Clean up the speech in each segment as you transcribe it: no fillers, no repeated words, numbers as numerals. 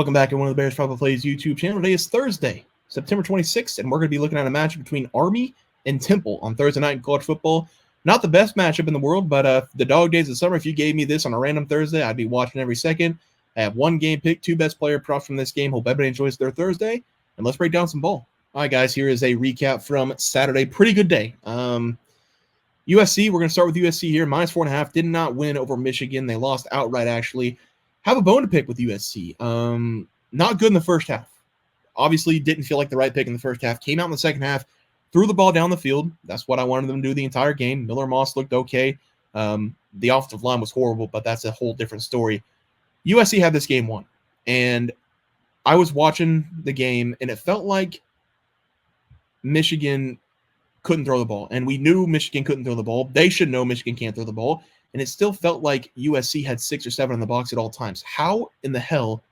Welcome back to one of the Bears Probably Plays YouTube channel. Today is Thursday, September 26th, and we're going to be looking at a matchup between Army and Temple on Thursday night in college football. Not the best matchup in the world, but the dog days of summer, if you gave me this on a random Thursday, I'd be watching every second. I have one game pick, two best player props from this game. Hope everybody enjoys their Thursday, and let's break down some ball. All right, guys, here is a recap from Saturday. Pretty good day. USC, we're going to start with USC here. -4.5, did not win over Michigan. They lost outright, actually. Have a bone to pick with USC. Not good in the first half. Obviously, didn't feel like the right pick in the first half. Came out in the second half, threw the ball down the field. That's what I wanted them to do the entire game. Miller Moss looked okay. The offensive line was horrible, but that's a whole different story. USC had this game won, and I was watching the game, and it felt like Michigan couldn't throw the ball, and we knew Michigan couldn't throw the ball. They should know Michigan can't throw the ball, and it still felt like USC had 6 or 7 in the box at all times. How in the hell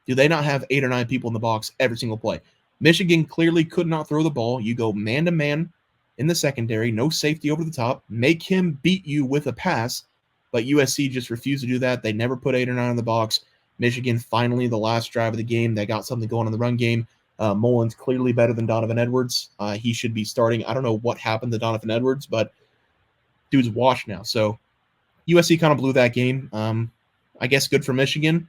do they not have 8 or 9 people in the box every single play? Michigan clearly could not throw the ball. You go man-to-man in the secondary, no safety over the top, make him beat you with a pass, but USC just refused to do that. They never put 8 or 9 in the box. Michigan, finally, the last drive of the game, they got something going in the run game. Mullins clearly better than Donovan Edwards. He should be starting. I don't know what happened to Donovan Edwards, but dude's washed now. So USC kind of blew that game. I guess good for Michigan.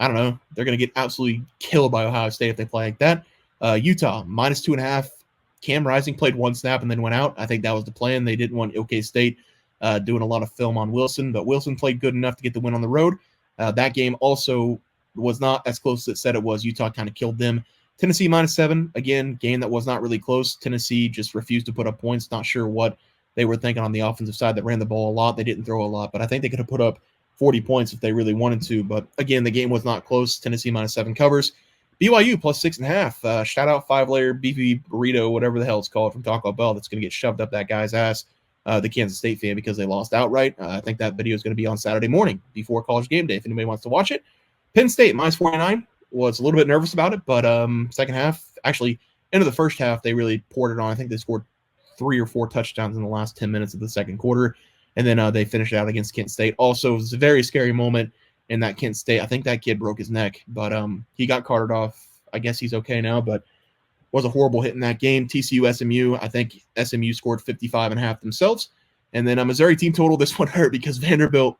I don't know. They're going to get absolutely killed by Ohio State if they play like that. Utah, -2.5. Cam Rising played 1 snap and then went out. I think that was the plan. They didn't want OK State doing a lot of film on Wilson, but Wilson played good enough to get the win on the road. That game also was not as close as it said it was. Utah kind of killed them. Tennessee -7. Again, game that was not really close. Tennessee just refused to put up points. Not sure what they were thinking on the offensive side. That ran the ball a lot. They didn't throw a lot, but I think they could have put up 40 points if they really wanted to. But again, the game was not close. Tennessee -7 covers. BYU +6.5. Shout out 5-layer beefy burrito, whatever the hell it's called, from Taco Bell. That's going to get shoved up that guy's ass, the Kansas State fan, because they lost outright. I think that video is going to be on Saturday morning before college game day if anybody wants to watch it. Penn State -49. Was a little bit nervous about it, but second half, actually, end of the first half, they really poured it on. I think they scored 3 or 4 touchdowns in the last 10 minutes of the second quarter, and then they finished out against Kent State. Also, it was a very scary moment in that Kent State. I think that kid broke his neck, but he got carted off. I guess he's okay now, but was a horrible hit in that game. TCU, SMU, I think SMU scored 55.5 themselves, and then a Missouri team total. This one hurt because Vanderbilt,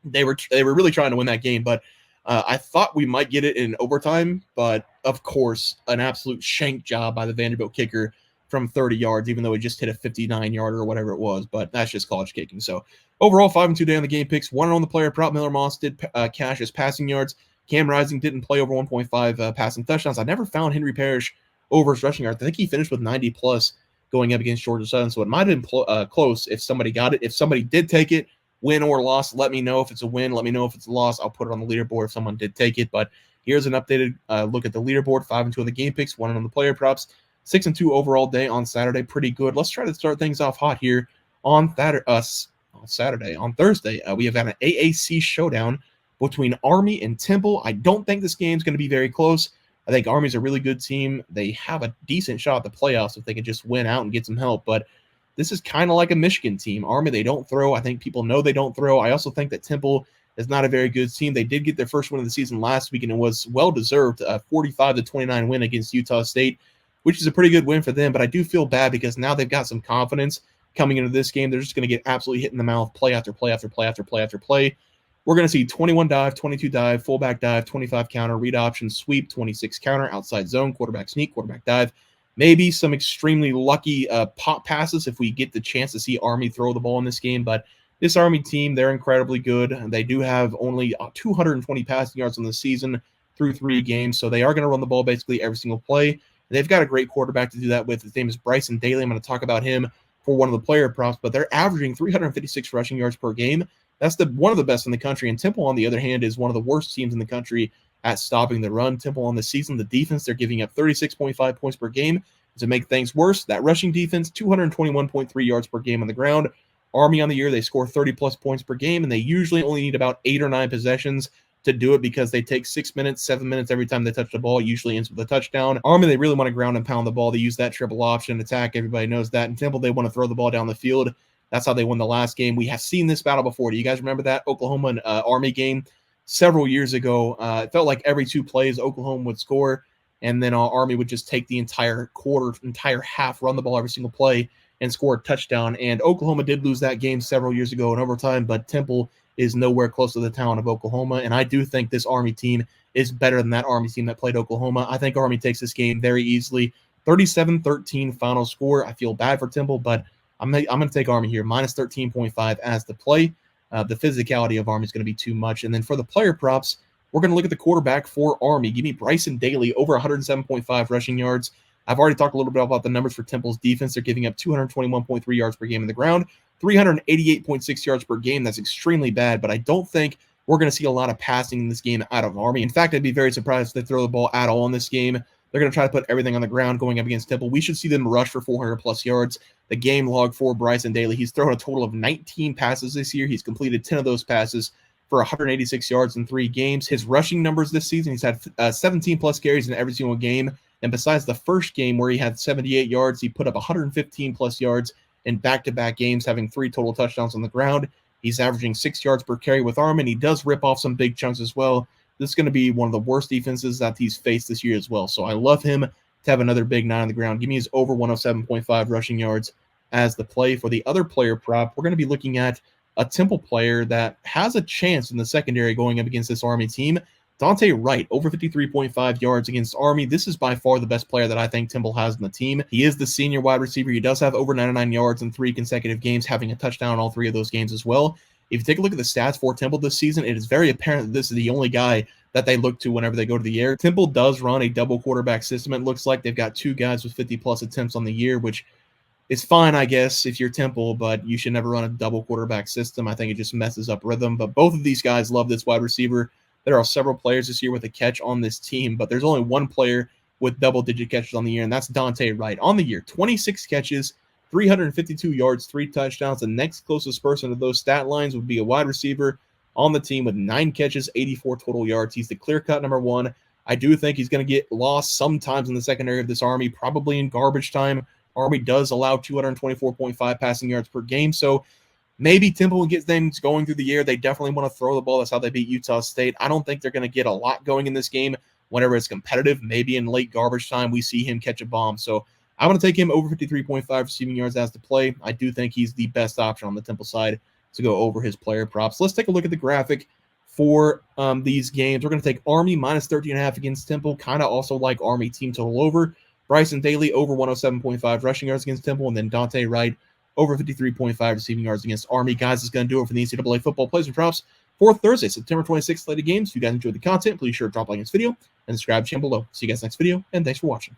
they were really trying to win that game, but I thought we might get it in overtime, but of course, an absolute shank job by the Vanderbilt kicker from 30 yards, even though it just hit a 59-yarder or whatever it was. But that's just college kicking. So overall, 5-2 day on the game picks. 1 on the player prop. Miller Moss did cash his passing yards. Cam Rising didn't play over 1.5 passing touchdowns. I never found Henry Parrish over his rushing yards. I think he finished with 90+ going up against Georgia Southern. So it might have been close if somebody got it. If somebody did take it, win or loss, let me know if it's a win. Let me know if it's a loss. I'll put it on the leaderboard if someone did take it. But here's an updated look at the leaderboard. 5-2 on the game picks, 1 on the player props. 6-2 overall day on Saturday. Pretty good. Let's try to start things off hot here on Saturday. On Thursday, we have an AAC showdown between Army and Temple. I don't think this game's going to be very close. I think Army's a really good team. They have a decent shot at the playoffs if they can just win out and get some help. But this is kind of like a Michigan team. Army, they don't throw. I think people know they don't throw. I also think that Temple is not a very good team. They did get their first win of the season last week, and it was well-deserved, a 45-29 win against Utah State, which is a pretty good win for them. But I do feel bad because now they've got some confidence coming into this game. They're just going to get absolutely hit in the mouth play after play after play after play after play. We're going to see 21 dive, 22 dive, fullback dive, 25 counter, read option, sweep, 26 counter, outside zone, quarterback sneak, quarterback dive. Maybe some extremely lucky pop passes if we get the chance to see Army throw the ball in this game. But this Army team, they're incredibly good. They do have only 220 passing yards on the season through 3 games, so they are going to run the ball basically every single play. They've got a great quarterback to do that with. His name is Bryson Daly. I'm going to talk about him for one of the player props, but they're averaging 356 rushing yards per game. That's one of the best in the country. And Temple, on the other hand, is one of the worst teams in the country at stopping the run. Temple on the season, the defense, they're giving up 36.5 points per game. To make things worse, that rushing defense, 221.3 yards per game on the ground. Army on the year, they score 30+ points per game, and they usually only need about 8 or 9 possessions to do it because they take 6 minutes, 7 minutes every time they touch the ball. It usually ends with a touchdown. Army, they really want to ground and pound the ball. They use that triple option attack. Everybody knows that. And Temple, they want to throw the ball down the field. That's how they won the last game. We have seen this battle before. Do you guys remember that Oklahoma and Army game? several years ago. It felt like every 2 plays, Oklahoma would score, and then Army would just take the entire quarter, entire half, run the ball every single play, and score a touchdown. And Oklahoma did lose that game several years ago in overtime, but Temple is nowhere close to the talent of Oklahoma. And I do think this Army team is better than that Army team that played Oklahoma. I think Army takes this game very easily. 37-13 final score. I feel bad for Temple, but I'm going to take Army here, minus 13.5 as the play. The physicality of Army is going to be too much. And then for the player props, we're going to look at the quarterback for Army. Give me Bryson Daly over 107.5 rushing yards. I've already talked a little bit about the numbers for Temple's defense. They're giving up 221.3 yards per game in the ground, 388.6 yards per game. That's extremely bad, but I don't think we're going to see a lot of passing in this game out of Army. In fact, I'd be very surprised if they throw the ball at all in this game. They're going to try to put everything on the ground going up against Temple. We should see them rush for 400-plus yards. The game log for Bryson Daly, he's thrown a total of 19 passes this year. He's completed 10 of those passes for 186 yards in 3 games. His rushing numbers this season, he's had 17-plus carries in every single game. And besides the first game where he had 78 yards, he put up 115-plus yards in back-to-back games, having 3 total touchdowns on the ground. He's averaging 6 yards per carry with Army, and he does rip off some big chunks as well. This is going to be one of the worst defenses that he's faced this year as well. So I love him to have another big 9 on the ground. Give me his over 107.5 rushing yards as the play. For the other player prop, we're going to be looking at a Temple player that has a chance in the secondary going up against this Army team. Dante Wright, over 53.5 yards against Army. This is by far the best player that I think Temple has in the team. He is the senior wide receiver. He does have over 99 yards in 3 consecutive games, having a touchdown in all 3 of those games as well. If you take a look at the stats for Temple this season, it is very apparent that this is the only guy that they look to whenever they go to the air. Temple does run a double quarterback system. It looks like they've got 2 guys with 50-plus attempts on the year, which is fine, I guess, if you're Temple, but you should never run a double quarterback system. I think it just messes up rhythm. But both of these guys love this wide receiver. There are several players this year with a catch on this team, but there's only one player with double-digit catches on the year, and that's Dante Wright. On the year, 26 catches, 352 yards, 3 touchdowns. The next closest person to those stat lines would be a wide receiver on the team with 9 catches, 84 total yards. He's the clear-cut number 1. I do think he's going to get lost sometimes in the secondary of this Army, probably in garbage time. Army does allow 224.5 passing yards per game, so maybe Temple will get things going through the air. They definitely want to throw the ball. That's how they beat Utah State. I don't think they're going to get a lot going in this game whenever it's competitive. Maybe in late garbage time, we see him catch a bomb. So I want to take him over 53.5 receiving yards as the play. I do think he's the best option on the Temple side to go over his player props. Let's take a look at the graphic for these games. We're going to take Army minus 13.5 against Temple, kind of also like Army team total over. Bryson Daly over 107.5 rushing yards against Temple, and then Dante Wright over 53.5 receiving yards against Army. Guys, that's going to do it for the NCAA football plays and props for Thursday, September 26th, slated games. If you guys enjoyed the content, please sure to drop a like on this video and subscribe to the channel below. See you guys next video, and thanks for watching.